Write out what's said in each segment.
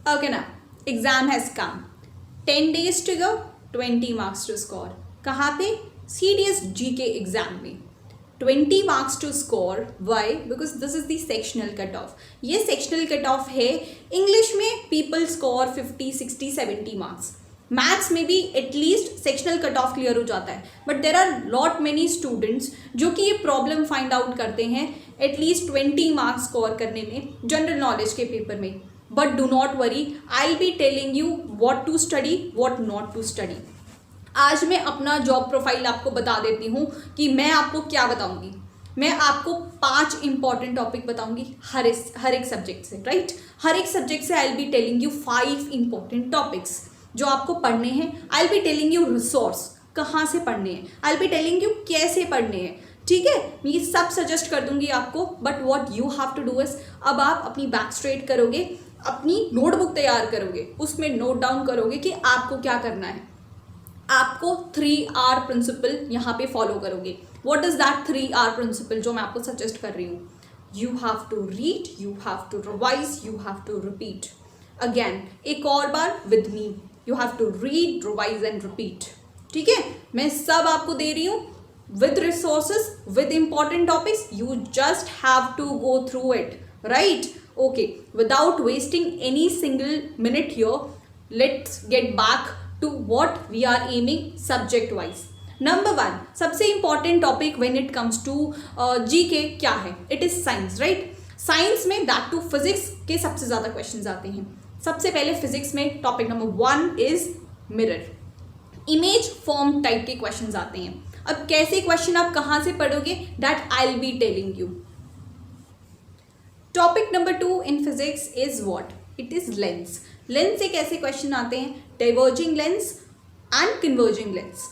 Okay, now exam has come. 10 days to go, 20 marks to score. कहाँ पे? CDS GK exam में 20 marks to score. Why? Because this is the sectional cut off. ये sectional cut off है. English में people score 50, 60, 70 marks. Maths में भी at least sectional cut off clear हो जाता है. But there are lot many students जो कि ये प्रॉब्लम फाइंड आउट करते हैं एटलीस्ट 20 मार्क्स स्कोर करने में जनरल नॉलेज के पेपर में. But do not worry, I will be telling you what to study, what not to study. आज मैं अपना जॉब प्रोफाइल आपको बता देती हूँ कि मैं आपको क्या बताऊँगी. मैं आपको 5 इंपॉर्टेंट टॉपिक बताऊँगी हर एक सब्जेक्ट से. राइट, हर एक सब्जेक्ट से आई will be telling you 5 important topics जो आपको पढ़ने हैं. आई will be telling you resource कहाँ से पढ़ने हैं. आई विल बी टेलिंग यू कैसे पढ़ने हैं. ठीक है, मैं ये सब सजेस्ट कर दूंगी आपको. But what you have to do is, अब आप अपनी बैक स्ट्रेट करोगे, अपनी नोटबुक तैयार करोगे, उसमें नोट डाउन करोगे कि आपको क्या करना है. आपको 3R प्रिंसिपल यहाँ पे फॉलो करोगे. What is that 3R principal जो मैं आपको सजेस्ट कर रही हूँ? You have to read, you have to revise, you have to repeat. Again एक और बार with me, you have to read, revise and repeat. ठीक है, मैं सब आपको दे रही हूँ with resources, with important topics. You just have to go through it. Right? Okay, without wasting any single minute here, let's get back to what we are aiming subject wise. Number 1, सबसे important topic when it comes to GK क्या है? It is science, right? Science में that to physics के सबसे ज़्यादा questions आते हैं. सबसे पहले physics में topic number 1 is mirror. Image form type के questions आते हैं. अब कैसे क्वेश्चन आप कहाँ से पढ़ोगे, that I will be telling you. Topic number 2 in physics is what? It is lens. Lens से कैसे क्वेश्चन आते हैं? Diverging lens and converging lens.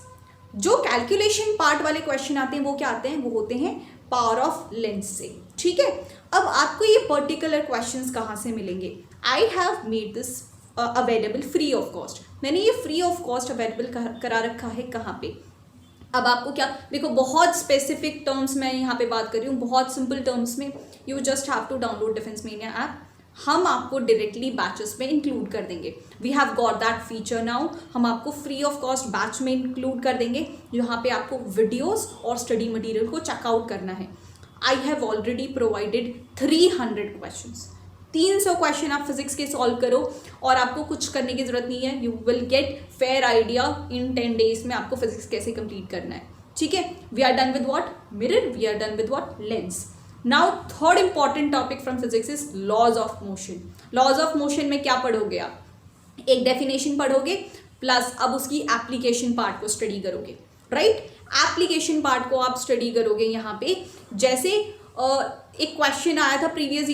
जो कैलकुलेशन पार्ट वाले क्वेश्चन आते हैं वो क्या आते हैं? वो होते हैं पावर ऑफ लेंस से. ठीक है, अब आपको ये पर्टिकुलर क्वेश्चंस कहाँ से मिलेंगे? I have made this available free of cost. मैंने ये फ्री ऑफ कॉस्ट अवेलेबल करा रखा है. कहाँ पे? अब आपको क्या, देखो बहुत स्पेसिफिक टर्म्स में यहाँ पे बात कर रही हूँ, बहुत सिंपल टर्म्स में. You just have to download defence mania app. हम आपको डायरेक्टली बैचेस में इंक्लूड कर देंगे. We have got that feature now. हम आपको फ्री ऑफ कॉस्ट बैच में इंक्लूड कर देंगे जहाँ पे आपको वीडियोस और स्टडी मटेरियल को चेकआउट करना है. I have already provided 300 questions. 300 question आप फिजिक्स के सॉल्व करो और आपको कुछ करने की जरूरत नहीं है. You will get fair idea in 10 days में आपको फिजिक्स कैसे कंप्लीट करना है. ठीक है, we are done with what? Mirror. We are done with what? Lens. Now third important topic from physics is laws of motion. Laws of motion में क्या पढ़ोगे आप? एक डेफिनेशन पढ़ोगे प्लस अब उसकी एप्लीकेशन पार्ट को स्टडी करोगे. राइट, एप्लीकेशन पार्ट को आप स्टडी करोगे यहाँ पे. जैसे एक क्वेश्चन आया था प्रीवियस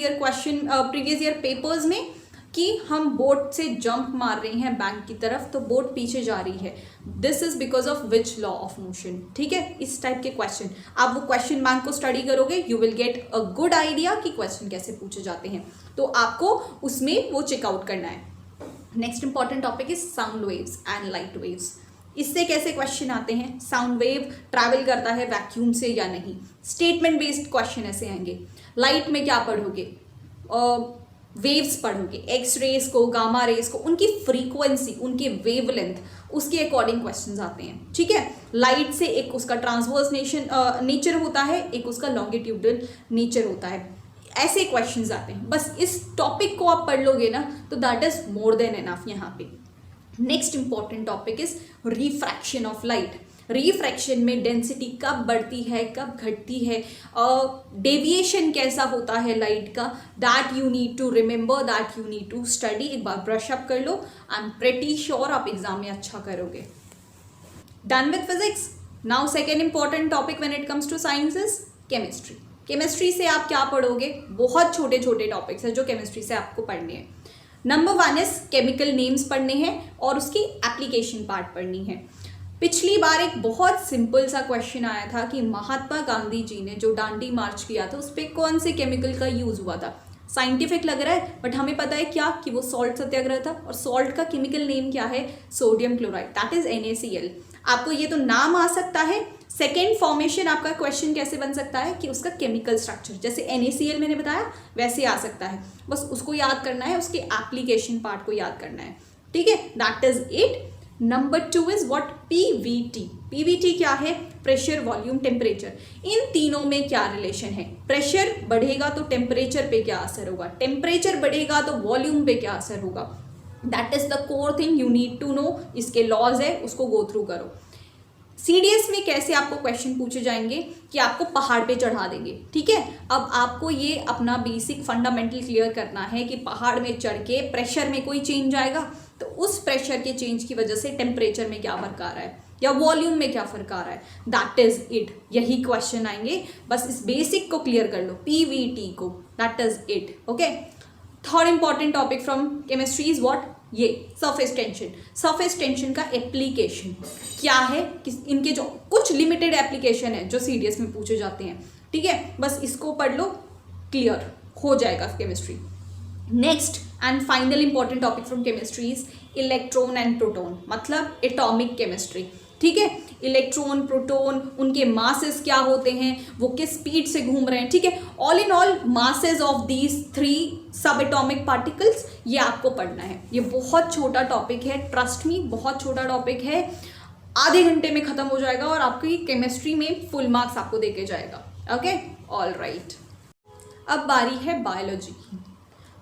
ईयर पेपर्स में कि हम बोट से जंप मार रहे हैं बैंक की तरफ, तो बोट पीछे जा रही है. This is because of which law of motion. ठीक है, इस टाइप के क्वेश्चन आप वो क्वेश्चन बैंक को स्टडी करोगे, you will get a good idea कि क्वेश्चन कैसे पूछे जाते हैं. तो आपको उसमें वो चेकआउट करना है. Next important topic is sound waves and light waves. इससे कैसे क्वेश्चन आते हैं? साउंड वेव ट्रैवल करता है वैक्यूम से या नहीं? स्टेटमेंट बेस्ड क्वेश्चन ऐसे आएंगे. लाइट में क्या पढ़ोगे? वेव्स पढ़ोगे. एक्स रेज को, गामा रेज को, उनकी फ्रीक्वेंसी, उनके वेवलेंथ, उसके अकॉर्डिंग क्वेश्चंस आते हैं. ठीक है, लाइट से एक उसका ट्रांसवर्स नेचर होता है, एक उसका लॉन्गिट्यूडल नेचर होता है. ऐसे क्वेश्चंस आते हैं. बस इस टॉपिक को आप पढ़ लोगे ना तो that is more than enough यहाँ पे. Next important topic is refraction of light. Refraction में डेंसिटी कब बढ़ती है, कब घटती है, डेविएशन कैसा होता है लाइट का, that you need to remember, that you need to study. एक बार ब्रश अप कर लो. आई एम प्रेटी श्योर आप एग्जाम में अच्छा करोगे. Done with physics. Now second important topic when it comes to science is chemistry. Chemistry से आप क्या पढ़ोगे? बहुत छोटे छोटे टॉपिक्स हैं जो केमिस्ट्री से आपको पढ़ने हैं. नंबर 1 इज केमिकल नेम्स पढ़ने हैं और उसकी एप्लीकेशन पार्ट पढ़नी है. पिछली बार एक बहुत सिंपल सा क्वेश्चन आया था कि महात्मा गांधी जी ने जो दांडी मार्च किया था उस पर कौन से केमिकल का यूज हुआ था. साइंटिफिक लग रहा है बट हमें पता है क्या कि वो सॉल्ट सत्याग्रह था. और सॉल्ट का केमिकल नेम क्या है? Sodium chloride. That is NaCl. आपको ये तो नाम आ सकता है। सेकेंड फॉर्मेशन आपका क्वेश्चन कैसे बन सकता है कि उसका केमिकल स्ट्रक्चर, जैसे NaCl मैंने बताया वैसे आ सकता है, बस उसको याद करना है, उसके एप्लीकेशन पार्ट को याद करना है, ठीक है। That is it. Number 2 is what? PVT। PVT क्या है? Pressure, volume, temperature. इन तीनों में क्या रिलेशन है? प्रेशर बढ़ेगा तो टेम्परेचर पे क्या असर होगा, टेम्परेचर बढ़ेगा तो वॉल्यूम पे क्या असर होगा। That is the core thing you need to know. इसके लॉज है, उसको गो थ्रू करो। CDS में कैसे आपको क्वेश्चन पूछे जाएंगे कि आपको पहाड़ पे चढ़ा देंगे, ठीक है। अब आपको ये अपना बेसिक फंडामेंटल क्लियर करना है कि पहाड़ में चढ़ के प्रेशर में कोई चेंज आएगा, तो उस प्रेशर के चेंज की वजह से टेम्परेचर में क्या फर्क आ रहा है या वॉल्यूम में क्या फर्क आ रहा है। That is it. यही क्वेश्चन आएंगे, बस इस बेसिक को क्लियर कर लो, PVT को। That is it, okay. Third important topic from chemistry is what? ये सरफेस टेंशन। सरफेस टेंशन का एप्लीकेशन क्या है कि इनके जो कुछ लिमिटेड एप्लीकेशन है जो CDS में पूछे जाते हैं, ठीक है। बस इसको पढ़ लो, क्लियर हो जाएगा chemistry. Next and final important topic from chemistry is electron and proton, मतलब एटॉमिक केमिस्ट्री, ठीक है। इलेक्ट्रॉन, प्रोटॉन, उनके मासेस क्या होते हैं, वो किस स्पीड से घूम रहे हैं, ठीक है। All in all masses of these 3 सब एटॉमिक पार्टिकल्स, ये आपको पढ़ना है। ये बहुत छोटा टॉपिक है, ट्रस्ट मी, बहुत छोटा टॉपिक है। आधे घंटे में खत्म हो जाएगा और आपकी केमिस्ट्री में फुल मार्क्स आपको देके जाएगा, ओके। ऑल राइट, अब बारी है बायोलॉजी की।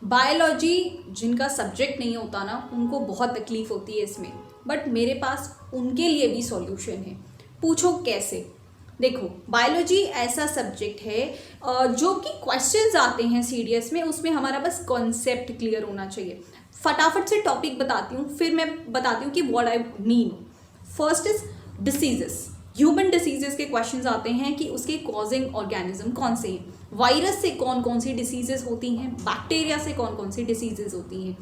बायोलॉजी जिनका सब्जेक्ट नहीं होता ना, उनको बहुत तकलीफ होती है इसमें, बट मेरे पास उनके लिए भी सॉल्यूशन है। पूछो कैसे? देखो, बायोलॉजी ऐसा सब्जेक्ट है जो कि क्वेश्चंस आते हैं CDS में, उसमें हमारा बस कॉन्सेप्ट क्लियर होना चाहिए। फटाफट से टॉपिक बताती हूँ, फिर मैं बताती हूँ कि what I mean. First is diseases. Human diseases के क्वेश्चंस आते हैं कि उसके कॉजिंग ऑर्गेनिज्म कौन से हैं, वायरस से कौन कौन सी डिसीजेस होती हैं, बैक्टीरिया से कौन कौन सी डिसीजेस होती हैं।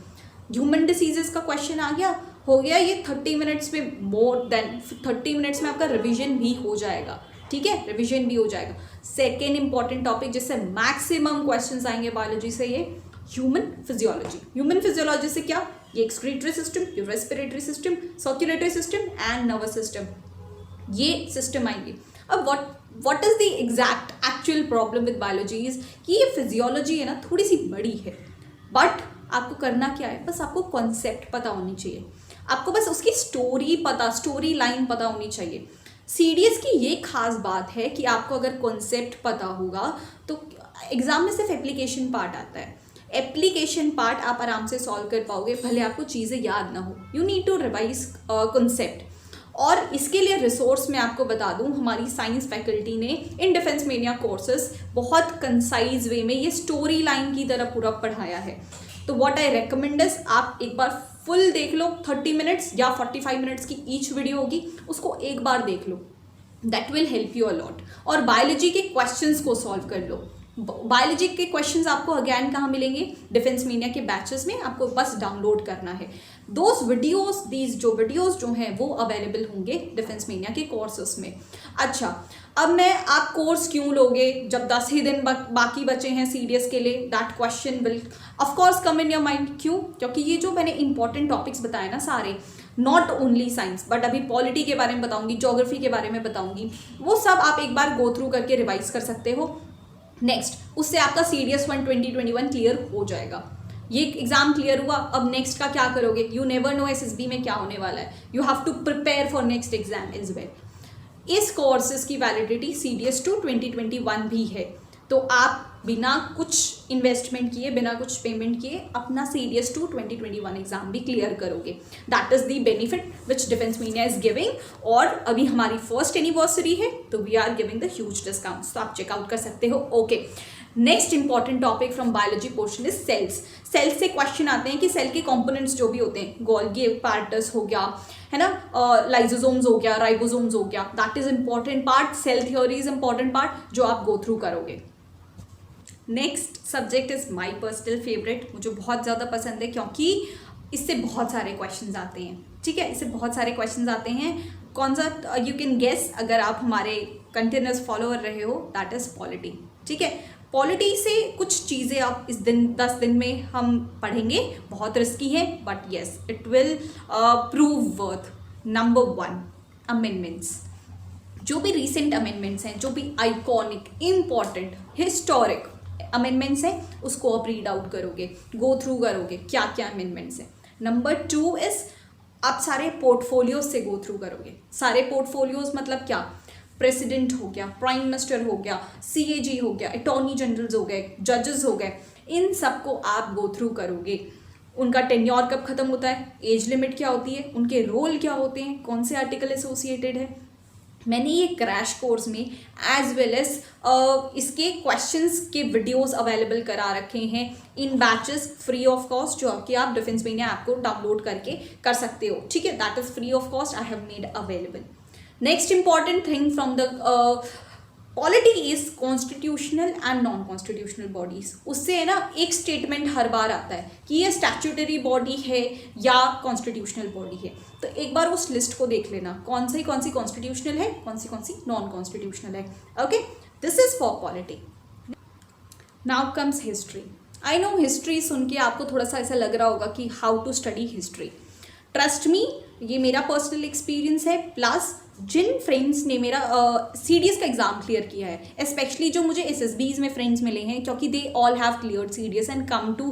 ह्यूमन डिसीजेस का क्वेश्चन आ गया, हो गया ये 30 मिनट्स में, मोर देन 30 मिनट्स में आपका रिवीजन भी हो जाएगा, ठीक है, रिवीजन भी हो जाएगा। सेकेंड इंपॉर्टेंट टॉपिक जिससे मैक्सिमम क्वेश्चंस आएंगे बायोलॉजी से, ये ह्यूमन फिजियोलॉजी। ह्यूमन फिजियोलॉजी से क्या? ये एक्सक्रीटरी सिस्टम, ये respiratory system, circulatory system and nervous system, ये सिस्टम आएंगे। अब what is the exact actual problem with biology is कि ये फिजियोलॉजी है ना, थोड़ी सी बड़ी है, बट आपको करना क्या है, बस आपको कॉन्सेप्ट पता होनी चाहिए, आपको बस उसकी स्टोरी लाइन पता होनी चाहिए। CDS की ये खास बात है कि आपको अगर कॉन्सेप्ट पता होगा तो एग्जाम में सिर्फ एप्लीकेशन पार्ट आता है। एप्लीकेशन पार्ट आप आराम से सॉल्व कर पाओगे, भले आपको चीज़ें याद ना हो। You need to revise concept. और इसके लिए रिसोर्स मैं आपको बता दूं, हमारी साइंस फैकल्टी ने इन डिफेंस मेनिया कोर्सेज बहुत कंसाइज वे में ये स्टोरी लाइन की तरह पूरा पढ़ाया है। तो व्हाट आई रेकमेंड इज आप एक बार फुल देख लो, 30 मिनट्स या 45 मिनट्स की ईच वीडियो होगी, उसको एक बार देख लो, that will help you a lot. और बायोलॉजी के क्वेश्चंस को सॉल्व कर लो। बायोलॉजी के क्वेश्चंस आपको अगेन कहाँ मिलेंगे? डिफेंस मीडिया के बैचेस में, आपको बस डाउनलोड करना है। दीज वीडियोस जो हैं वो अवेलेबल होंगे डिफेंस मीडिया के कोर्सेस में। अच्छा, अब आप कोर्स क्यों लोगे जब 10 ही दिन बाकी बचे हैं CDS के लिए? That question will of course come in your mind. क्यों? क्योंकि ये जो मैंने इंपॉर्टेंट टॉपिक्स बताए ना सारे, नॉट ओनली साइंस बट अभी पॉलिटी के बारे में बताऊंगी, ज्योग्राफी के बारे में बताऊंगी, वो सब आप एक बार गो थ्रू करके रिवाइज कर सकते हो। नेक्स्ट, उससे आपका CDS 1 2021 क्लियर हो जाएगा। ये एग्जाम क्लियर हुआ, अब नेक्स्ट का क्या करोगे? यू नेवर नो SSB में क्या होने वाला है। You have to prepare for next exam is well. इस कोर्सेज की वैलिडिटी CDS 2 2021 भी है, तो आप बिना कुछ इन्वेस्टमेंट किए, बिना कुछ पेमेंट किए अपना CDS 2 2021 एग्जाम भी क्लियर करोगे। That is the benefit which defence media is giving. और अभी हमारी फर्स्ट एनिवर्सरी है तो we are giving the huge discounts, तो आप चेकआउट कर सकते हो। Okay, next important topic from biology portion is cells. Cells से क्वेश्चन आते हैं कि सेल के कंपोनेंट्स जो भी होते हैं, गोल्गी एपार्टस हो गया, है ना, लाइजोसोम्स हो गया, राइबोसोम्स हो गया, that is important part. Cell theory is important part जो आप गो थ्रू करोगे। Next subject is my personal favourite, मुझे बहुत ज़्यादा पसंद है क्योंकि इससे बहुत सारे क्वेश्चंस आते हैं। ठीक है, इससे बहुत सारे क्वेश्चंस आते हैं। कौन सा? यू कैन गेस अगर आप हमारे कंटिन्यूस फॉलोअर रहे हो, दैट इज पॉलिटी। ठीक है, पॉलिटी से कुछ चीज़ें आप इस 10 दिन में हम पढ़ेंगे, बहुत रिस्की है but yes it will prove worth. Number 1, amendments, जो भी रिसेंट अमेंडमेंट्स हैं, जो भी आइकॉनिक, इम्पॉर्टेंट, हिस्टोरिक अमेंडमेंट्स हैं, उसको आप रीड आउट करोगे, गो थ्रू करोगे क्या क्या अमेंडमेंट्स हैं। नंबर 2 इज आप सारे पोर्टफोलियोज से गो थ्रू करोगे। सारे पोर्टफोलियोज मतलब क्या, प्रेसिडेंट हो गया, प्राइम मिनिस्टर हो गया, CAG हो गया, अटॉर्नी जनरल्स हो गए, जजेस हो गए, इन सबको आप गो थ्रू करोगे। उनका टेन्योर कब खत्म होता है, एज लिमिट क्या होती है, उनके रोल क्या होते हैं, कौन से आर्टिकल एसोसिएटेड है। मैंने ये क्रैश कोर्स में एज वेल एज इसके क्वेश्चंस के वीडियोस अवेलेबल करा रखे हैं इन बैचेस फ्री ऑफ कॉस्ट, जो कि आप डिफेंस मैनिया ऐप को डाउनलोड करके कर सकते हो, ठीक है। That is free of cost, I have made available. Next important thing from the polity is constitutional and non constitutional bodies. उससे है ना एक स्टेटमेंट हर बार आता है कि ये स्टैट्यूटरी बॉडी है या कॉन्स्टिट्यूशनल बॉडी है, तो एक बार उस लिस्ट को देख लेना कौन सी कॉन्स्टिट्यूशनल है, कौन सी नॉन कॉन्स्टिट्यूशनल है। Okay, this is for polity. Now comes history. I know history सुन के आपको थोड़ा सा ऐसा लग रहा होगा कि how to study history. Trust me, ये मेरा पर्सनल एक्सपीरियंस है, प्लस जिन फ्रेंड्स ने मेरा CDS का एग्ज़ाम क्लियर किया है, स्पेशली जो मुझे SSBs में फ्रेंड्स मिले हैं, क्योंकि they all have cleared CDS and come to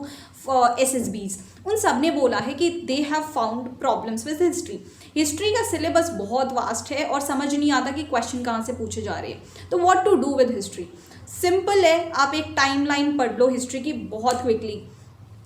SSBs, उन सब ने बोला है कि they have found problems with history का सिलेबस बहुत वास्ट है और समझ नहीं आता कि क्वेश्चन कहाँ से पूछे जा रहे हैं। तो what to do with history, simple है, आप एक टाइमलाइन पढ़ लो हिस्ट्री की बहुत क्विकली।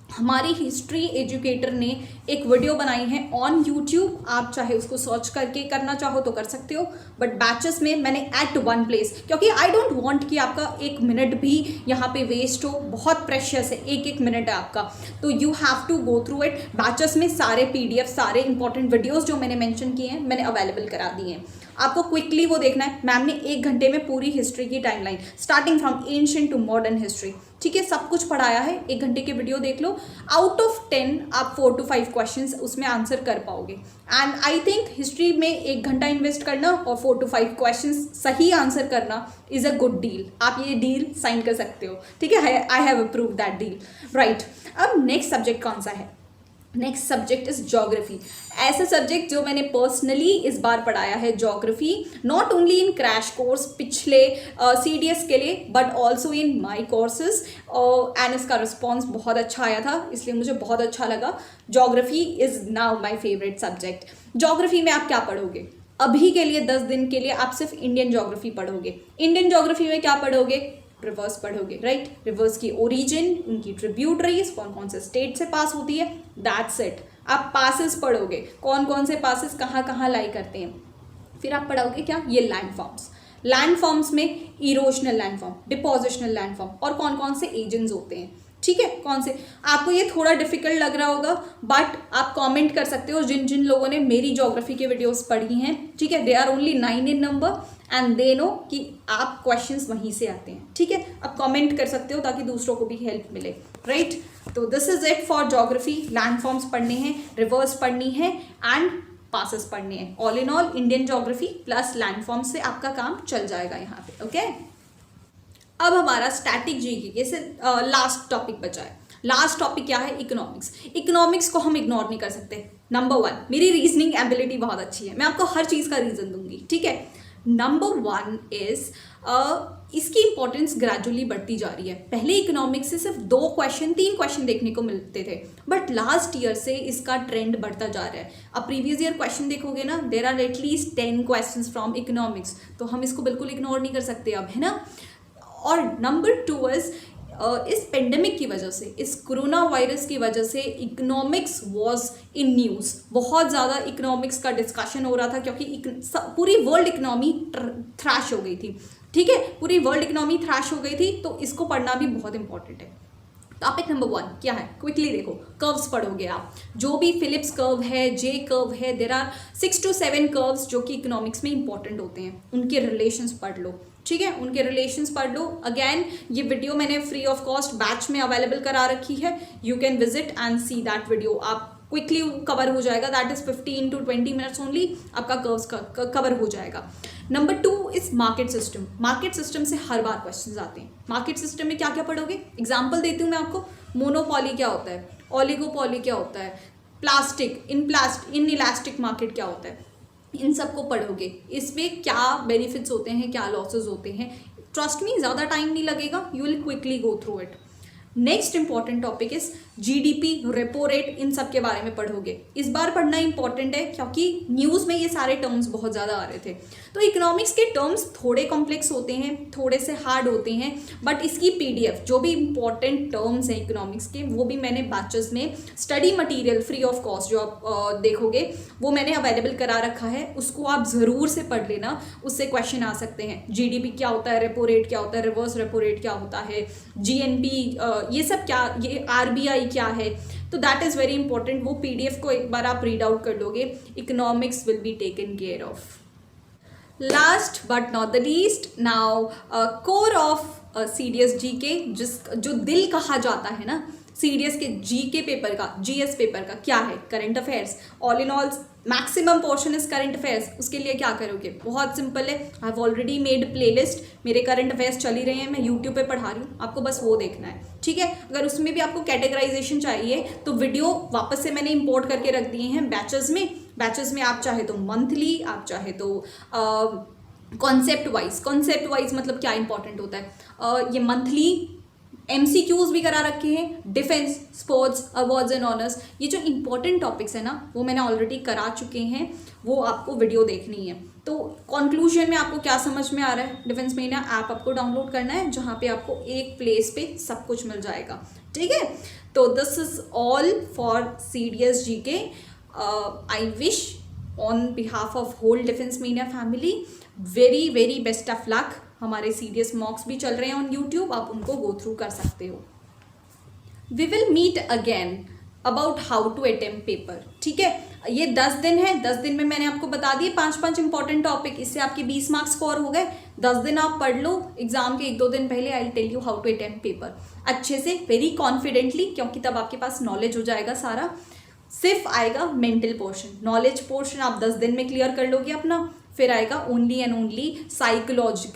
हमारी हिस्ट्री एजुकेटर ने एक वीडियो बनाई है ऑन यूट्यूब, आप चाहे उसको सर्च करके करना चाहो तो कर सकते हो, बट बैचेस में मैंने एट वन प्लेस, क्योंकि आई डोंट वांट कि आपका एक मिनट भी यहाँ पे वेस्ट हो, बहुत प्रेशियस है, एक मिनट है आपका, तो you have to go through it. Batches में सारे PDF, सारे इंपॉर्टेंट वीडियोज़ जो मैंने मैंशन किए हैं मैंने अवेलेबल करा दिए हैं, आपको क्विकली वो देखना है। मैम ने 1 घंटे में पूरी हिस्ट्री की timeline starting from ancient to modern history, ठीक है, सब कुछ पढ़ाया है। 1 घंटे के वीडियो देख लो, आउट ऑफ 10 आप 4 to 5 क्वेश्चंस उसमें आंसर कर पाओगे। एंड आई थिंक हिस्ट्री में 1 घंटा इन्वेस्ट करना और 4 to 5 क्वेश्चंस सही आंसर करना इज़ अ गुड डील। आप ये डील साइन कर सकते हो, ठीक है, I have approve that deal, right. अब नेक्स्ट सब्जेक्ट कौन सा है, नेक्स्ट सब्जेक्ट इज ज्योग्राफी। ऐसा सब्जेक्ट जो मैंने पर्सनली इस बार पढ़ाया है, geography, not only in crash course पिछले CDS के लिए, but also in my courses, and इसका रिस्पॉन्स बहुत अच्छा आया था, इसलिए मुझे बहुत अच्छा लगा। Geography is now my favourite subject. Geography में आप क्या पढ़ोगे, अभी के लिए 10 दिन के लिए आप सिर्फ इंडियन ज्योग्राफी पढ़ोगे। इंडियन ज्योग्राफी में क्या पढ़ोगे, रिवर्स पढ़ोगे, राइट। रिवर्स की ओरिजिन, उनकी ट्रिब्यूटरीज, कौन कौन से स्टेट से पास होती है, दैट्स इट। आप पासेस पढ़ोगे, कौन कौन से पासेस कहाँ कहाँ लाई करते हैं। फिर आप पढ़ोगे क्या, ये लैंड फॉर्म्स। लैंड फॉर्म्स में erosional land form, depositional land form, और कौन कौन से एजेंट्स होते हैं, ठीक है, कौन से। आपको ये थोड़ा डिफिकल्ट लग रहा होगा, बट आप कमेंट कर सकते हो जिन जिन लोगों ने मेरी ज्योग्राफी के वीडियोस पढ़ी हैं, ठीक है, they are only 9 in number and they know कि आप क्वेश्चंस वहीं से आते हैं, ठीक है। आप कमेंट कर सकते हो ताकि दूसरों को भी हेल्प मिले, राइट। तो this is it for geography. Land forms पढ़ने हैं, रिवर्स पढ़नी है एंड पासेस पढ़ने हैं। All in all Indian geography plus land forms से आपका काम चल जाएगा यहाँ पे, ओके। अब हमारा स्टैटिक जीके से लास्ट टॉपिक बचा है। लास्ट टॉपिक क्या है, इकोनॉमिक्स। इकोनॉमिक्स को हम इग्नोर नहीं कर सकते। नंबर 1, मेरी रीजनिंग एबिलिटी बहुत अच्छी है, मैं आपको हर चीज़ का रीज़न दूंगी, ठीक है। नंबर 1 इज इसकी इंपॉर्टेंस ग्रेजुअली बढ़ती जा रही है। पहले इकोनॉमिक्स से सिर्फ 2 क्वेश्चन 3 क्वेश्चन देखने को मिलते थे, बट लास्ट ईयर से इसका ट्रेंड बढ़ता जा रहा है। अब प्रीवियस ईयर क्वेश्चन देखोगे ना, there are at least 10 questions from economics, तो हम इसको बिल्कुल इग्नोर नहीं कर सकते अब, है ना। और नंबर 2 इज इस पेंडेमिक की वजह से, इस कोरोना वायरस की वजह से इकोनॉमिक्स वाज इन न्यूज़। बहुत ज़्यादा इकोनॉमिक्स का डिस्कशन हो रहा था, क्योंकि पूरी वर्ल्ड इकोनॉमी थ्रैश हो गई थी, ठीक है, पूरी वर्ल्ड इकोनॉमी थ्रैश हो गई थी, तो इसको पढ़ना भी बहुत इंपॉर्टेंट है। टॉपिक नंबर 1 क्या है, क्विकली देखो, कर्व्स पढ़ोगे आप, जो भी फिलिप्स कर्व है, जे कर्व है, देर आर 6 to 7 कर्व्स जो कि इकोनॉमिक्स में इंपॉर्टेंट होते हैं, उनके रिलेशंस पढ़ लो, ठीक है, उनके रिलेशंस पढ़ लो। अगेन ये वीडियो मैंने फ्री ऑफ कॉस्ट बैच में अवेलेबल करा रखी है, you can visit and see that video. आप क्विकली कवर हो जाएगा, that is 15 to 20 minutes only, आपका कर्व्स कवर हो जाएगा। Number 2 is market system. Market system से हर बार क्वेश्चंस आते हैं। मार्केट सिस्टम में क्या क्या पढ़ोगे, एग्जाम्पल देती हूँ मैं आपको। मोनोपॉली क्या होता है, ओलिगोपॉली क्या होता है, प्लास्टिक इन इलास्टिक मार्केट क्या होता है, इन सबको पढ़ोगे, इसमें क्या बेनिफिट्स होते हैं, क्या लॉसेस होते हैं, ट्रस्ट मी ज़्यादा टाइम नहीं लगेगा, you will quickly go through it. Next important topic is GDP, repo rate, इन सब के बारे में पढ़ोगे। इस बार पढ़ना इंपॉर्टेंट है क्योंकि न्यूज़ में ये सारे टर्म्स बहुत ज़्यादा आ रहे थे। तो इकोनॉमिक्स के टर्म्स थोड़े कॉम्प्लेक्स होते हैं, थोड़े से हार्ड होते हैं, बट इसकी पीडीएफ जो भी इंपॉर्टेंट टर्म्स हैं इकोनॉमिक्स के, वो भी मैंने बैचेस में study material free of cost जो आप देखोगे वो मैंने अवेलेबल करा रखा है, उसको आप ज़रूर से पढ़ लेना, उससे क्वेश्चन आ सकते हैं। जीडीपी क्या होता है, रेपो रेट क्या होता है, रिवर्स रेपो रेट क्या होता है, जीएनपी, ये सब क्या, ये आरबीआई क्या है, तो दैट इज़ वेरी इंपॉर्टेंट। वो पीडीएफ को एक बार आप रीड आउट कर लोगे, economics will be taken care of. Last but not the least, now core of CDS GK, जो दिल कहा जाता है ना सीडीएस के जीके पेपर का, जीएस पेपर का, क्या है, current affairs. All in all maximum portion is current affairs. उसके लिए क्या करोगे, बहुत सिंपल है, I have already made playlist, मेरे करंट अफेयर्स चल ही रहे हैं, मैं यूट्यूब पे पढ़ा रही हूँ, आपको बस वो देखना है, ठीक है। अगर उसमें भी आपको कैटेगराइजेशन चाहिए तो वीडियो वापस से मैंने इंपोर्ट करके रख दिए हैं बैचेस में आप चाहे तो मंथली, आप चाहे तो कॉन्सेप्ट वाइज मतलब क्या इंपॉर्टेंट होता है, ये मंथली MCQs भी करा रखे हैं, defence, sports, awards and honours, ये जो इंपॉर्टेंट टॉपिक्स है ना वो मैंने ऑलरेडी करा चुके हैं, वो आपको वीडियो देखनी है। तो कंक्लूजन में आपको क्या समझ में आ रहा है, डिफेंस मीना ऐप आपको डाउनलोड करना है, जहाँ पे आपको एक प्लेस पे सब कुछ मिल जाएगा, ठीक है। तो this is all for CDS GK। I wish on behalf of whole defence media family very very best of luck. हमारे सीडीएस मॉक्स भी चल रहे हैं ऑन यूट्यूब, आप उनको गो थ्रू कर सकते हो। We will meet again about how to attempt paper, ठीक है। ये 10 दिन है, 10 दिन में मैंने आपको बता दिए 5 इंपॉर्टेंट टॉपिक, इससे आपके 20 मार्क्स स्कोर हो गए। 10 दिन आप पढ़ लो, एग्जाम के 1-2 दिन पहले I will tell you how to attempt paper अच्छे से, वेरी कॉन्फिडेंटली, क्योंकि तब आपके पास नॉलेज हो जाएगा सारा। सिर्फ आएगा मेंटल पोर्शन, नॉलेज पोर्शन आप 10 दिन में क्लियर कर लोगे अपना, फिर आएगा ओनली एंड ओनली साइकोलॉजिकल